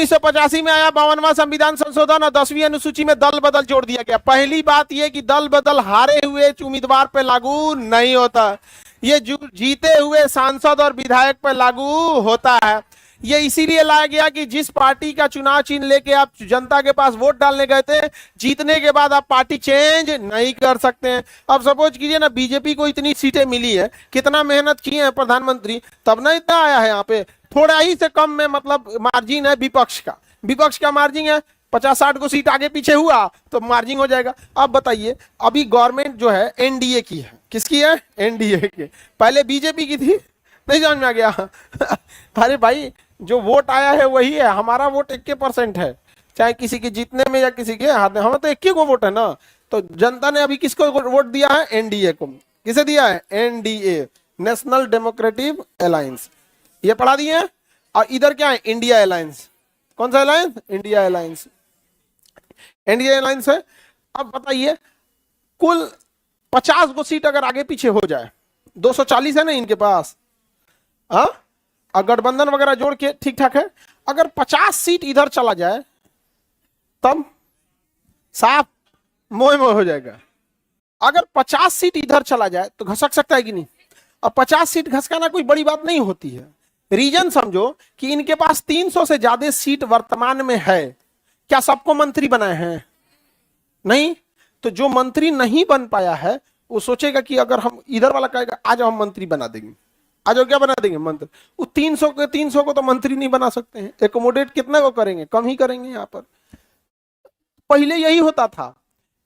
1985 में आया 52वां संविधान संशोधन और 10वीं अनुसूची में दल बदल जोड़ दिया गया। पहली बात यह कि दल बदल हारे हुए उम्मीदवार पर लागू नहीं होता, ये जीते हुए सांसद और विधायक पर लागू होता है। ये इसीलिए लाया गया कि जिस पार्टी का चुनाव चिन्ह लेके आप जनता के पास वोट डालने गए थे, जीतने के बाद आप पार्टी चेंज नहीं कर सकते हैं। अब सपोज कीजिए ना, बीजेपी को इतनी सीटें मिली है, कितना मेहनत किए हैं प्रधानमंत्री, तब ना इतना आया है यहाँ पे। थोड़ा ही से कम में मतलब मार्जिन है विपक्ष का मार्जिन है 50-60 को सीट आगे पीछे हुआ तो मार्जिन हो जाएगा। अब बताइए, अभी गवर्नमेंट जो है एनडीए की है, किसकी है? एनडीए की। पहले बीजेपी की थी, नहीं समझ में आ गया? अरे भाई, जो वोट आया है वही है, हमारा वोट 21% है, चाहे किसी के जीतने में या किसी के हाथ में, हमें तो 21 को वोट है ना। तो जनता ने अभी किसको वोट दिया है? एनडीए को। किसे दिया है? एनडीए, नेशनल डेमोक्रेटिक अलायंस, ये पढ़ा दिए। और इधर क्या है? India alliance. कौन सा alliance? India alliance, India alliance है। अब बताइए, कुल 50 को सीट अगर आगे पीछे हो जाए, 240 है ना इनके पास, हाँ, गठबंधन वगैरह जोड़ के ठीक ठाक है। अगर 50 सीट इधर चला जाए तब साफ मोह मोह हो जाएगा। अगर 50 सीट इधर चला जाए तो घसक सकता है कि नहीं? अब 50 सीट घसकाना कोई बड़ी बात नहीं होती है। रीजन समझो कि इनके पास 300 से ज्यादा सीट वर्तमान में है। क्या सबको मंत्री बनाए हैं? नहीं। तो जो मंत्री नहीं बन पाया है वो सोचेगा कि अगर हम, इधर वाला कहेगा आज हम मंत्री बना देंगे, आज क्या बना देंगे? मंत्री। वो 300 को तो मंत्री नहीं बना सकते हैं। एकोमोडेट कितना को करेंगे? कम ही करेंगे। यहाँ पर पहले यही होता था,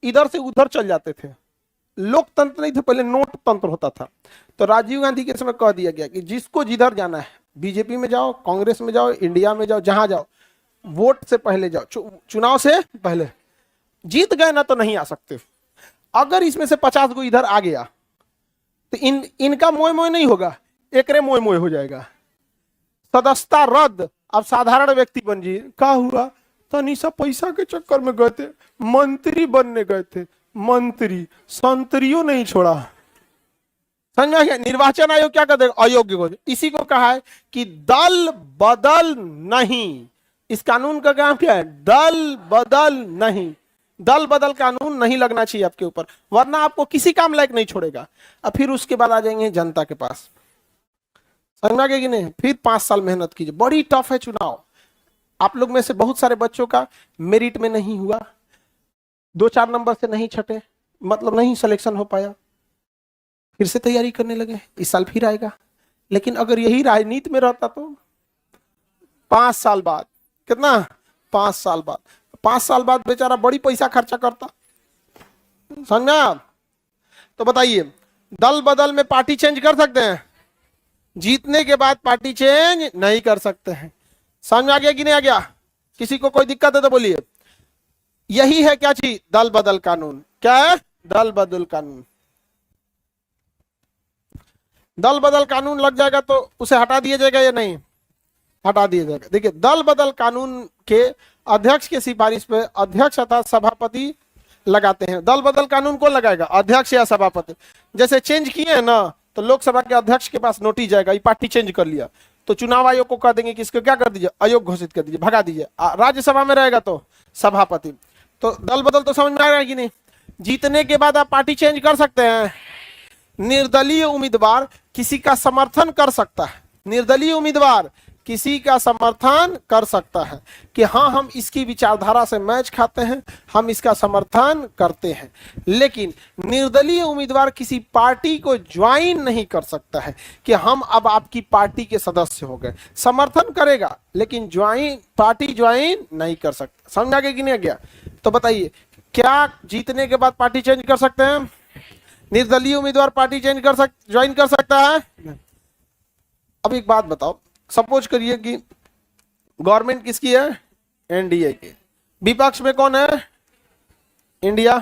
इधर से उधर चल जाते थे, लोकतंत्र नहीं था, पहले नोट तंत्र होता था। तो राजीव गांधी के समय कह दिया गया कि जिसको जिधर जाना है, बीजेपी में जाओ, कांग्रेस में जाओ, इंडिया में जाओ, जहां जाओ, वोट से पहले जाओ, चुनाव से पहले। जीत गए ना तो नहीं आ सकते। अगर इसमें से 50 को इधर आ गया तो इनका मोह मोह नहीं होगा, एकरे मोह मोह हो जाएगा। सदस्यता रद्द, अब साधारण व्यक्ति बन जी। क्या हुआ? तनी सा पैसा के चक्कर में गए थे, मंत्री बनने गए थे, मंत्री संतरियों नहीं छोड़ा। समझ में आ गया? निर्वाचन आयोग क्या कर देगा? अयोग्य को। इसी को कहा है कि दल बदल नहीं। इस कानून का काम क्या है? दल बदल नहीं। दल बदल कानून नहीं लगना चाहिए आपके ऊपर, वरना आपको किसी काम लायक नहीं छोड़ेगा। अब फिर उसके बाद आ जाएंगे जनता के पास। समझ में आ गया कि नहीं? फिर 5 साल मेहनत कीजिए। बड़ी टफ है चुनाव। आप लोग में से बहुत सारे बच्चों का मेरिट में नहीं हुआ, 2-4 नंबर से नहीं छटे, मतलब नहीं सिलेक्शन हो पाया, फिर से तैयारी करने लगे, इस साल फिर आएगा। लेकिन अगर यही राजनीति में रहता तो 5 साल बाद, कितना? 5 साल बाद, 5 साल बाद बेचारा बड़ी पैसा खर्चा करता। समझा? तो बताइए, दल बदल में पार्टी चेंज कर सकते हैं? जीतने के बाद पार्टी चेंज नहीं कर सकते हैं। समझ में आ गया कि नहीं आ गया? किसी को कोई दिक्कत है तो बोलिए। यही है क्या चीज? दल बदल कानून। क्या है? दल बदल कानून। दल बदल कानून लग जाएगा तो उसे हटा दिया जाएगा या नहीं? हटा दिया जाएगा। देखिए, दल बदल कानून के अध्यक्ष की सिफारिश पे अध्यक्ष अर्थात सभापति लगाते हैं। दल बदल कानून कौन लगाएगा? अध्यक्ष या सभापति। जैसे चेंज किए हैं ना, तो लोकसभा के अध्यक्ष के पास नोटिस जाएगा, ये पार्टी चेंज कर लिया, तो चुनाव आयोग को कह देंगे कि इसको क्या कर दीजिए? अयोग घोषित कर दीजिए, भगा दीजिए। राज्यसभा में रहेगा तो सभापति। तो दल बदल तो समझ में आ रहा है कि नहीं? जीतने के बाद आप पार्टी चेंज कर सकते हैं। निर्दलीय उम्मीदवार किसी का समर्थन कर सकता है। निर्दलीय उम्मीदवार किसी का समर्थन कर सकता है कि हाँ, हम इसकी विचारधारा से मैच खाते हैं, हम इसका समर्थन करते हैं। लेकिन निर्दलीय उम्मीदवार किसी पार्टी को ज्वाइन नहीं कर सकता है कि हम अब आपकी पार्टी के सदस्य हो गए। समर्थन करेगा लेकिन पार्टी ज्वाइन नहीं कर सकता। समझ आ गया कि नहीं आ गया? तो बताइए, क्या जीतने के बाद पार्टी चेंज कर सकते हैं? निर्दलीय उम्मीदवार पार्टी चेंज ज्वाइन कर सकता है? अब एक बात बताओ, सपोज करिए कि गवर्नमेंट किसकी है? एनडीए की। विपक्ष में कौन है? इंडिया।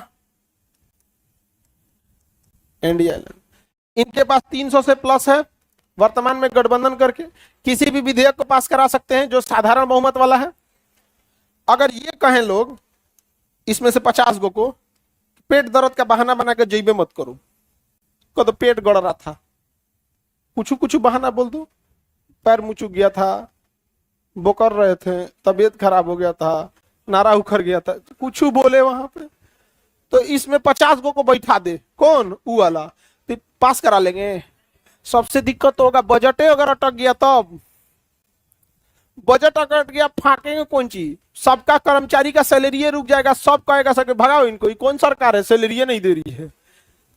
इनके पास 300 से प्लस है, वर्तमान में गठबंधन करके किसी भी विधेयक को पास करा सकते हैं जो साधारण बहुमत वाला है। अगर ये कहें लोग इसमें से 50 को पेट दर्द का बहाना बनाकर जइबे मत करो, को तो पेट गड़ रहा था, कुछ बहाना बोल दो, पैर मुचू गया था, वो कर रहे थे, तबीयत खराब हो गया था, नारा उखड़ गया था, कुछ बोले वहां पे, तो इसमें 50 को बैठा दे, कौन ऊ वाला, तो पास करा लेंगे। सबसे दिक्कत तो होगा बजटे अगर अटक गया तब, बजट अटक गया फाकेंगे कौन चीज, सबका कर्मचारी का सैलरी रुक जाएगा, सब कहेगा सर भगाओ इनको, ये कौन सरकार है सैलरी नहीं दे रही है,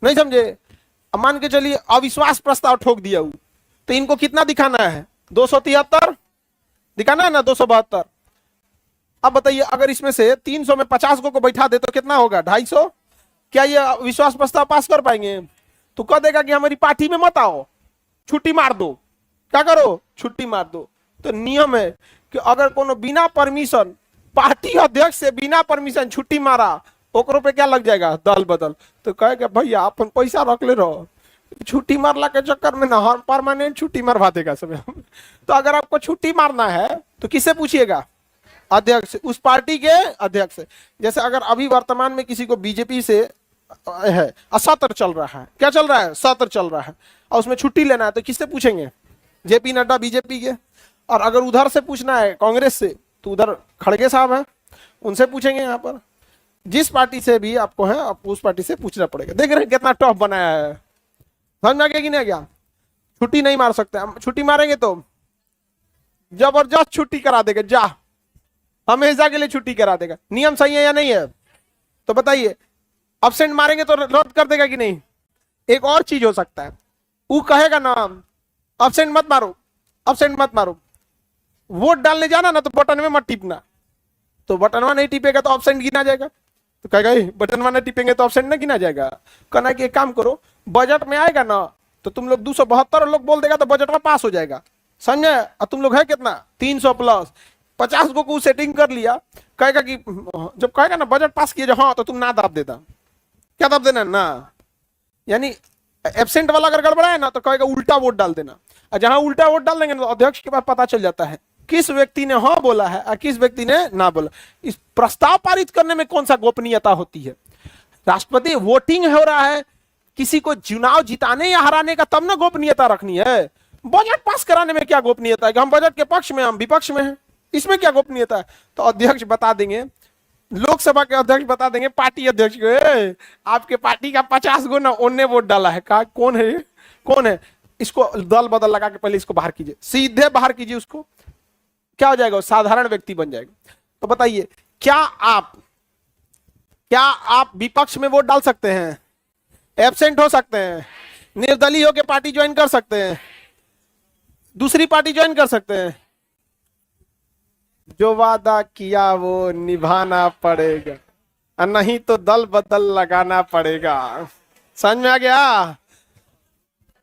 नहीं समझे। अब मान के चलिए अविश्वास प्रस्ताव ठोक दिया वो, तो इनको कितना दिखाना है, 273 दिखाना है ना, 272। अब बताइए अगर इसमें से 300 में 50 को बैठा दे तो कितना होगा, 250। क्या ये विश्वास प्रस्ताव पास कर पाएंगे, तो कह देगा कि हमारी पार्टी में मत आओ, छुट्टी मार दो, क्या करो छुट्टी मार दो। तो नियम है कि अगर कोनो बिना परमिशन, पार्टी अध्यक्ष से बिना परमिशन छुट्टी मारा, ओकरो पे क्या लग जाएगा, दल बदल। तो कहेगा भैया अपन पैसा रख ले रहो, छुट्टी मारला के चक्कर में ना हर परमानेंट छुट्टी मरवा देगा सब। तो अगर आपको छुट्टी मारना है तो किससे पूछिएगा, अध्यक्ष, उस पार्टी के अध्यक्ष। जैसे अगर अभी वर्तमान में किसी को बीजेपी से है, सत्र चल रहा है, क्या चल रहा है, सत्र चल रहा है, और उसमें छुट्टी लेना है तो किससे पूछेंगे, जेपी नड्डा बीजेपी के। और अगर उधर से पूछना है कांग्रेस से, तो उधर खड़गे साहब हैं, उनसे पूछेंगे। यहाँ पर जिस पार्टी से भी आपको है, आपको उस पार्टी से पूछना पड़ेगा। देख रहे हैं कितना टफ बनाया है, समझ में आ गया कि नहीं गया। छुट्टी नहीं मार सकते हम, छुट्टी मारेंगे तो जबरदस्त छुट्टी करा देगा, जा हमेशा के लिए छुट्टी करा देगा। नियम सही है या नहीं है, तो बताइए। अब्सेंट मारेंगे तो रद्द कर देगा कि नहीं। एक और चीज हो सकता है, वो कहेगा ना अब्सेंट मत मारो, अब्सेंट मत मारो, वोट डालने जाना ना तो बटन में मत टिपना, तो बटनवा नहीं टिपेगा तो अब्सेंट गिना जाएगा। तो कहेगा बटनवा नहीं टिपेंगे तो अब्सेंट नहीं गिना जाएगा। कहना कि एक काम करो, बजट में आएगा ना तो तुम लोग 272 लोग बोल देगा तो बजट में पास हो जाएगा, समझे। और तुम लोग है कितना, 300 प्लस 50 को सेटिंग कर लिया। कहेगा कि जब कहेगा ना बजट पास किया, हाँ तो तुम ना दाब देता, क्या दाब देना ना, यानी एब्सेंट वाला अगर गड़बड़ा है ना तो कहेगा उल्टा वोट डाल देना। और जहां उल्टा वोट डाल देंगे तो अध्यक्ष के पास पता चल जाता है किस व्यक्ति ने हाँ बोला है और किस व्यक्ति ने ना बोला। इस प्रस्ताव पारित करने में कौन सा गोपनीयता होती है। राष्ट्रपति वोटिंग हो रहा है, किसी को चुनाव जिताने या हराने का, तब ना गोपनीयता रखनी है। बजट पास कराने में क्या गोपनीयता है कि हम बजट के पक्ष में, हम विपक्ष में हैं, इसमें क्या गोपनीयता है। तो अध्यक्ष बता देंगे, लोकसभा के अध्यक्ष बता देंगे पार्टी अध्यक्ष को, आपके पार्टी का 50 गो ना ओने वोट डाला है, कहा कौन है, कौन है, इसको दल बदल लगा के पहले इसको बाहर कीजिए, सीधे बाहर कीजिए उसको, क्या हो जाएगा, साधारण व्यक्ति बन जाएगा। तो बताइए क्या आप विपक्ष में वोट डाल सकते हैं, एब्सेंट हो सकते हैं, निर्दलीय होकर पार्टी ज्वाइन कर सकते हैं, दूसरी पार्टी ज्वाइन कर सकते हैं। जो वादा किया वो निभाना पड़ेगा, और नहीं तो दल बदल लगाना पड़ेगा। समझ में आ गया।